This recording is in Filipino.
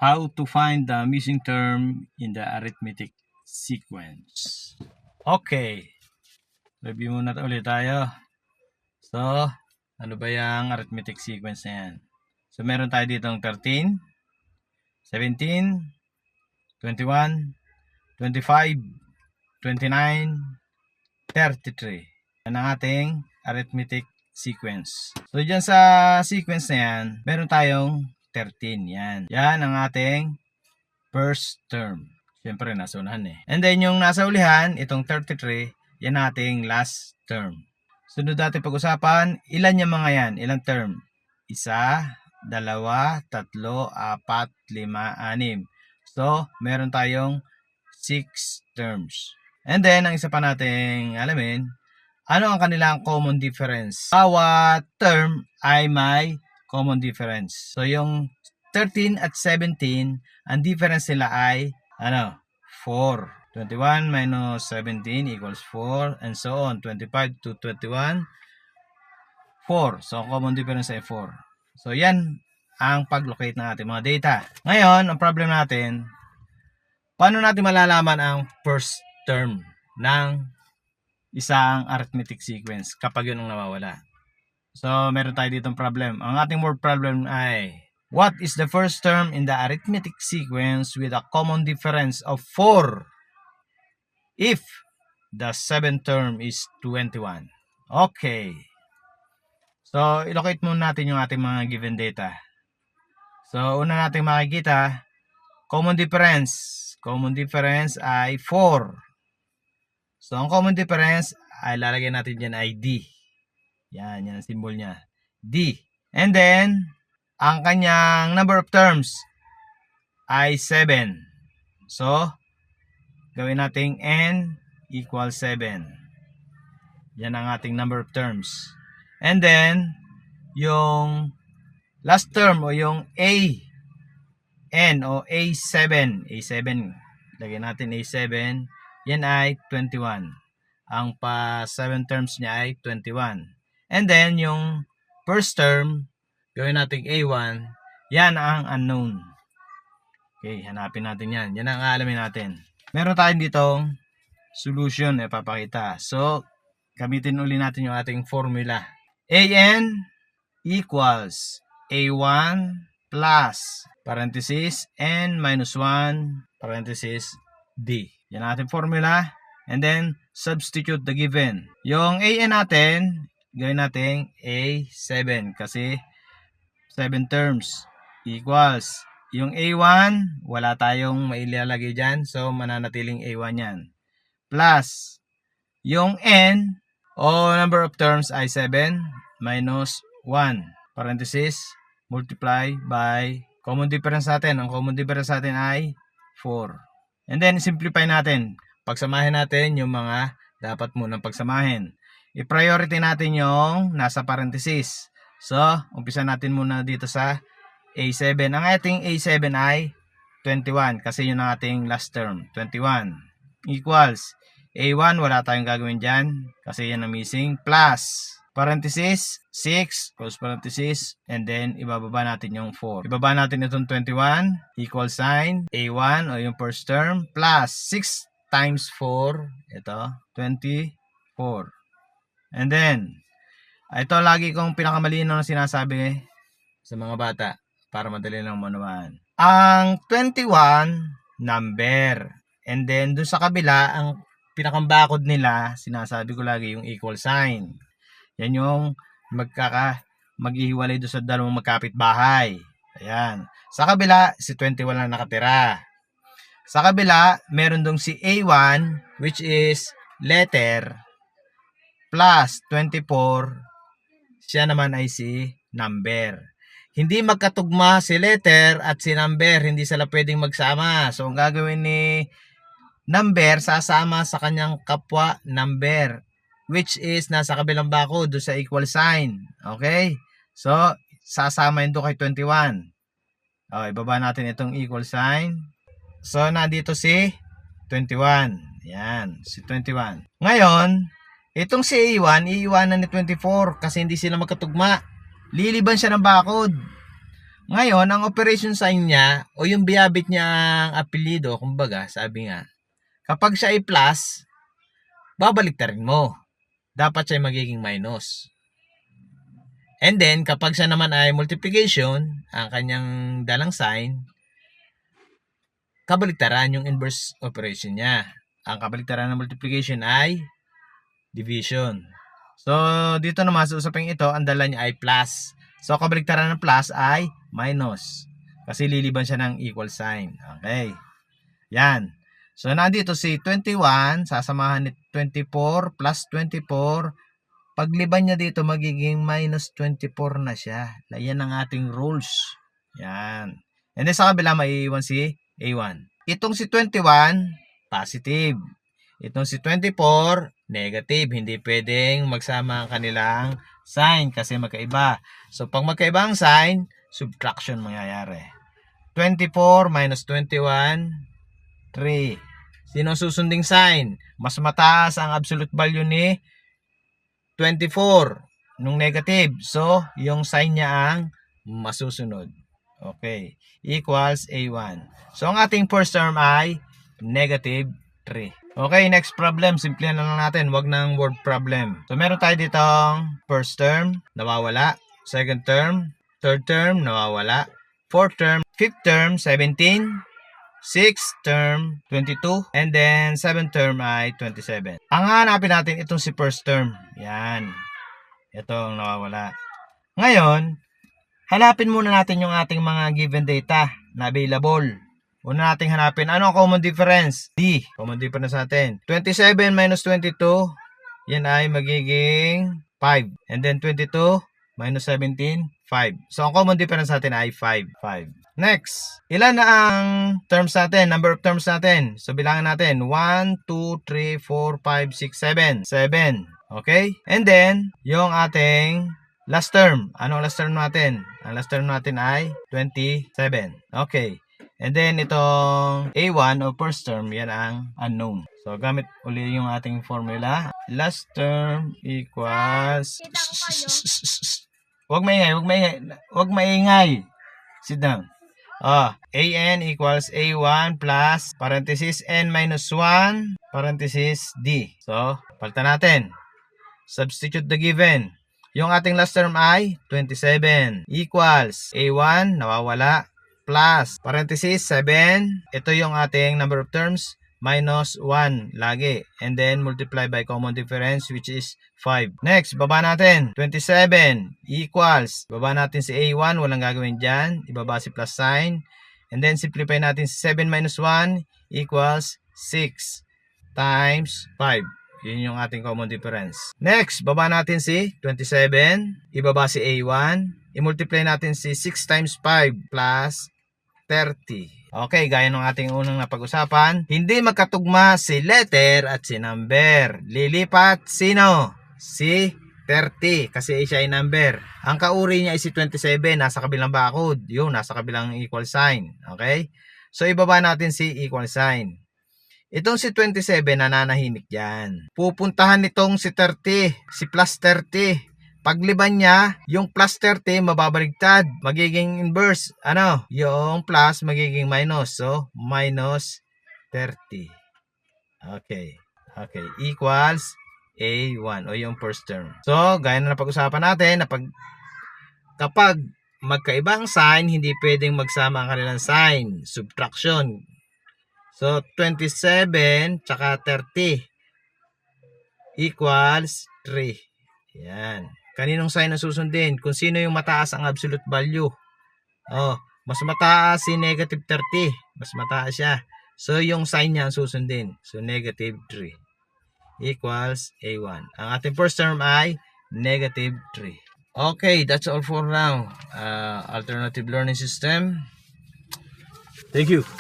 How to find the missing term in the arithmetic sequence. Okay, review muna ulit tayo. So, ano ba yung arithmetic sequence na yan? So, meron tayo ditong 13, 17, 21, 25, 29, 33. Yan ang ating arithmetic sequence. So, dyan sa sequence na yan, meron tayong 13. Yan ang ating first term. Siyempre, nasa unahan eh. And then, yung nasa ulihan, itong 33, yan ating last term. Sunod natin pag-usapan, ilan yung mga yan? Ilang term? 1, 2, 3, 4, 5, 6. So, meron tayong 6 terms. And then, ang isa pa nating alamin, ano ang kanilang common difference? Bawat term ay may common difference. So, yung 13 at 17, ang difference nila ay 4. 21 minus 17 equals 4 and so on. 25 to 21, 4. So, common difference ay 4. So, yan ang pag-locate ng ating mga data. Ngayon, ang problem natin, paano natin malalaman ang first term ng isang arithmetic sequence kapag yun ang nawawala? So, meron tayo ditong problem. Ang ating word problem ay, what is the first term in the arithmetic sequence with a common difference of 4 if the 7th term is 21? Okay. So, ilocate muna natin yung ating mga given data. So, una natin makikita, common difference. Common difference ay 4. So, ang common difference ay lalagyan natin dyan ay D. Yan ang symbol niya. D. And then, ang kanyang number of terms ay 7. So, gawin natin N equals 7. Yan ang ating number of terms. And then, yung last term o yung N o A7. Lagyan natin A7. Yan ay 21. Ang pa 7 terms niya ay 21. And then, yung first term, gawin natin A1. Yan ang unknown. Okay, hanapin natin yan. Yan ang aalamin natin. Meron tayong ditong solution na ipapakita. So, gamitin uli natin yung ating formula. AN equals A1 plus parenthesis N minus 1 parenthesis D. Yan ang ating formula. And then, substitute the given. Yung AN natin, gawin natin A7 kasi 7 terms equals. Yung A1, wala tayong mailalagay dyan. So, mananatiling A1 yan. Plus, yung N o number of terms ay 7 minus 1. Parenthesis, multiply by common difference natin. Ang common difference natin ay 4. And then, simplify natin. Pagsamahin natin yung mga dapat munang pagsamahin. I-priority natin yung nasa parenthesis. So, umpisa natin muna dito sa A7. Ang ating A7 ay 21 kasi yun ang ating last term. 21 equals A1, wala tayong gagawin dyan kasi yan ang missing. Plus, parenthesis, 6, close parenthesis, and then ibababa natin yung 4. Ibaba natin itong 21, equal sign, A1 o yung first term, plus 6 times 4, ito, 24. And then, ito lagi kong pinakamalinaw na sinasabi sa mga bata para madali lang maunawaan. Ang 21, number. And then, doon sa kabila, ang pinakambakod nila, sinasabi ko lagi yung equal sign. Yan yung maghihiwalay doon sa dalawang magkapit-bahay. Ayan. Sa kabila, si 21 lang nakatira. Sa kabila, meron dong si A1, which is letter, plus 24, siya naman ay si number. Hindi magkatugma si letter at si number, hindi sila pwedeng magsama. So, ang gagawin ni number, sasama sa kanyang kapwa number, which is nasa kabilang bako do sa equal sign. Okay? So, sasama yun doon kay 21. Okay, ibaba natin itong equal sign. So, nandito si 21. Yan, si 21. Ngayon, itong si A1, iiwanan ni 24 kasi hindi sila magkatugma. Liliban siya ng bakod. Ngayon, ang operation sign niya o yung biyabit niyang apelyido, kumbaga, sabi nga, kapag siya ay plus, babaliktarin mo. Dapat siya ay magiging minus. And then, kapag siya naman ay multiplication, ang kanyang dalang sign, kabaliktaran yung inverse operation niya. Ang kabaliktaran ng multiplication ay division. So, dito naman sa usaping ito, ang dala niya ay plus. So, kabaliktaran ng plus ay minus. Kasi liliban siya ng equal sign. Okay. Yan. So, nandito si 21, sasamahan ni 24 plus 24. Pagliban niya dito, magiging minus 24 na siya. Yan ang ating rules. Yan. And then sa kabila, may iiwan si A1. Itong si 21, positive. Itong si 24, negative. Hindi pwedeng magsama ang kanilang sign kasi magkaiba. So, pag magkaiba ang sign, subtraction mangyayari. 24 minus 21, 3. Sino susunding sign? Mas mataas ang absolute value ni 24 nung negative. So, yung sign niya ang masusunod. Okay. Equals A1. So, ang ating first term ay negative 3. Okay, next problem. Simple na lang natin. Wag ng word problem. So, meron tayo ditong first term, nawawala. Second term, third term, nawawala. Fourth term, fifth term, 17. Sixth term, 22. And then, seventh term ay 27. Ang hanapin natin itong si first term. Yan. Ito ang nawawala. Ngayon, hanapin muna natin yung ating mga given data na available. Una nating hanapin, ano ang common difference? D. Common difference natin. 27 minus 22, yan ay magiging 5. And then 22 minus 17, 5. So, ang common difference natin ay 5. 5. Next, ilan na ang terms natin? Number of terms natin. So, bilangan natin. 1, 2, 3, 4, 5, 6, 7. 7. Okay? And then, yung ating last term. Anong last term natin? Ang last term natin ay 27. Okay. And then, itong A1 o first term, yan ang unknown. So, gamit uli yung ating formula. Last term equals... Huwag maingay. Sit down. AN equals A1 plus parenthesis N minus 1 parenthesis D. So, palitan natin. Substitute the given. Yung ating last term ay 27 equals A1, nawawala, plus parenthesis 7. Ito yung ating number of terms minus 1 lagi. And then multiply by common difference which is 5. Next, baba natin. 27 equals. Baba natin si A1. Walang gagawin dyan. Ibaba si plus sign. And then simplify natin si 7 minus 1 equals 6 times 5. Yun yung ating common difference. Next, baba natin si 27. Ibaba si A1. I-multiply natin si 6 times 5 plus 30. Okay, gaya ng ating unang napag-usapan, hindi magkatugma si letter at si number. Lilipat sino? Si 30 kasi siya ay number. Ang kauri niya ay si 27, nasa kabilang barcode. Yun, nasa kabilang equal sign. Okay? So, ibaba natin si equal sign. Itong si 27, nananahimik dyan. Pupuntahan nitong si 30, si plus 30. Pagliban niya, yung plus 30 mababaligtad. Magiging inverse. Ano? Yung plus magiging minus. So, minus 30. Okay. Okay. Equals A1 o yung first term. So, gaya na napag-usapan natin, kapag magkaiba ang sign, hindi pwedeng magsama ang kanilang sign. Subtraction. So, 27 tsaka 30 equals 3. Yan. Kaninong sign ang susundin? Kung sino yung mataas ang absolute value. Mas mataas si negative 30. Mas mataas siya. So, yung sign niya ang susundin. So, negative 3 equals A1. Ang ating first term ay negative 3. Okay, that's all for now. Alternative learning system. Thank you.